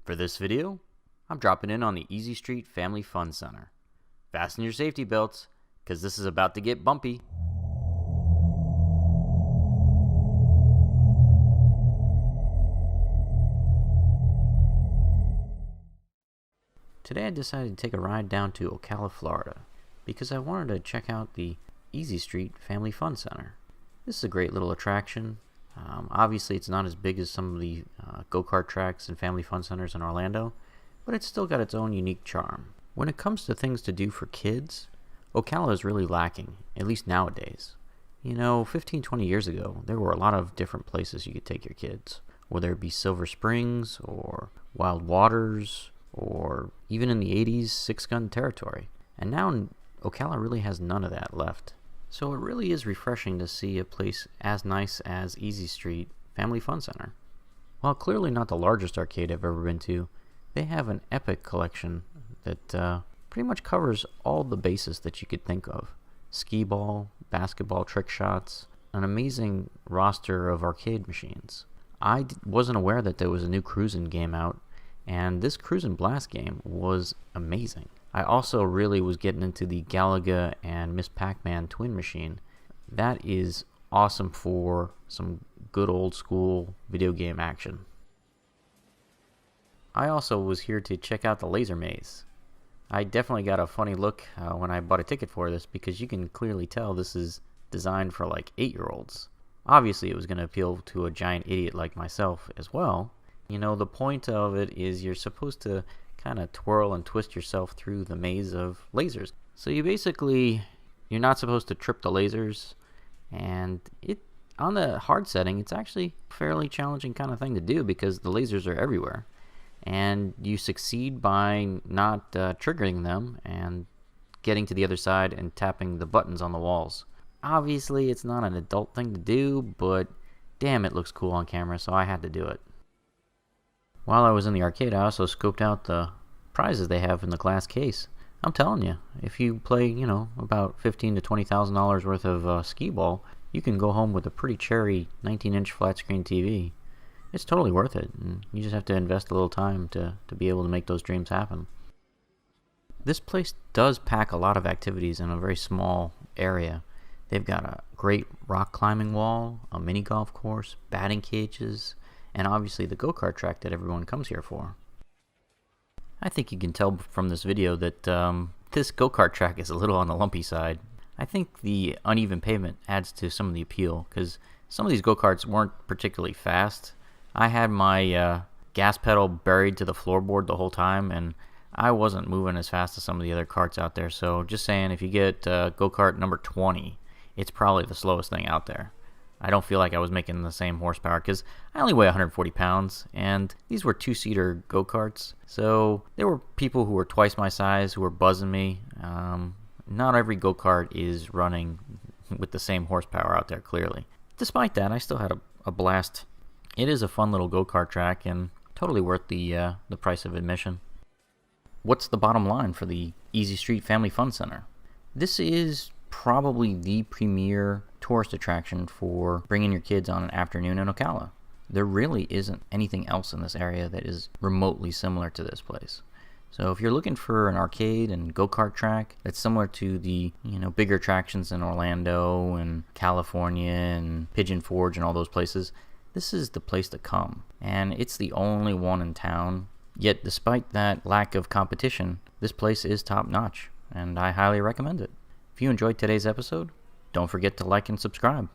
For this video, I'm dropping in on the Easy Street Family Fun Center. Fasten your safety belts, because this is about to get bumpy. Today I decided to take a ride down to Ocala, Florida, because I wanted to check out the Easy Street Family Fun Center. This is a great little attraction. Obviously it's not as big as some of the go-kart tracks and family fun centers in Orlando, but it's still got its own unique charm. When it comes to things to do for kids, Ocala is really lacking, at least nowadays. 15-20 years ago, there were a lot of different places you could take your kids, whether it be Silver Springs or Wild Waters, or even in the 80s, Six Gun Territory. And now Ocala really has none of that left. So it really is refreshing to see a place as nice as Easy Street Family Fun Center. While clearly not the largest arcade I've ever been to, they have an epic collection that pretty much covers all the bases that you could think of. Skee ball, basketball trick shots, an amazing roster of arcade machines. I wasn't aware that there was a new Cruisin' game out, and this Cruisin' Blast game was amazing. I also really was getting into the Galaga and Miss Pac-Man twin machine. That is awesome for some good old school video game action. I also was here to check out the laser maze. I definitely got a funny look when I bought a ticket for this, because you can clearly tell this is designed for like 8-year-olds. Obviously it was going to appeal to a giant idiot like myself as well. The point of it is you're supposed to kind of twirl and twist yourself through the maze of lasers. So you're not supposed to trip the lasers, and on the hard setting, it's actually a fairly challenging kind of thing to do because the lasers are everywhere. And you succeed by not triggering them and getting to the other side and tapping the buttons on the walls. Obviously, it's not an adult thing to do, but damn, it looks cool on camera, so I had to do it. While I was in the arcade, I also scoped out the prizes they have in the glass case. I'm telling you, if you play, about $15,000 to $20,000 worth of skee ball, you can go home with a pretty cherry 19-inch flat screen TV. It's totally worth it, and you just have to invest a little time to be able to make those dreams happen. This place does pack a lot of activities in a very small area. They've got a great rock climbing wall, a mini golf course, batting cages, and obviously the go-kart track that everyone comes here for. I think you can tell from this video that this go-kart track is a little on the lumpy side. I think the uneven pavement adds to some of the appeal, because some of these go-karts weren't particularly fast. I had my gas pedal buried to the floorboard the whole time, and I wasn't moving as fast as some of the other karts out there. So just saying, if you get go-kart number 20, it's probably the slowest thing out there. I don't feel like I was making the same horsepower because I only weigh 140 pounds, and these were 2-seater go-karts. So there were people who were twice my size who were buzzing me. Not every go-kart is running with the same horsepower out there, clearly. Despite that, I still had a blast. It is a fun little go-kart track and totally worth the price of admission. What's the bottom line for the Easy Street Family Fun Center? This is probably the premier tourist attraction for bringing your kids on an afternoon in Ocala. There really isn't anything else in this area that is remotely similar to this place. So if you're looking for an arcade and go-kart track that's similar to the bigger attractions in Orlando and California and Pigeon Forge and all those places, this is the place to come. And it's the only one in town. Yet despite that lack of competition, this place is top-notch, and I highly recommend it. If you enjoyed today's episode, don't forget to like and subscribe.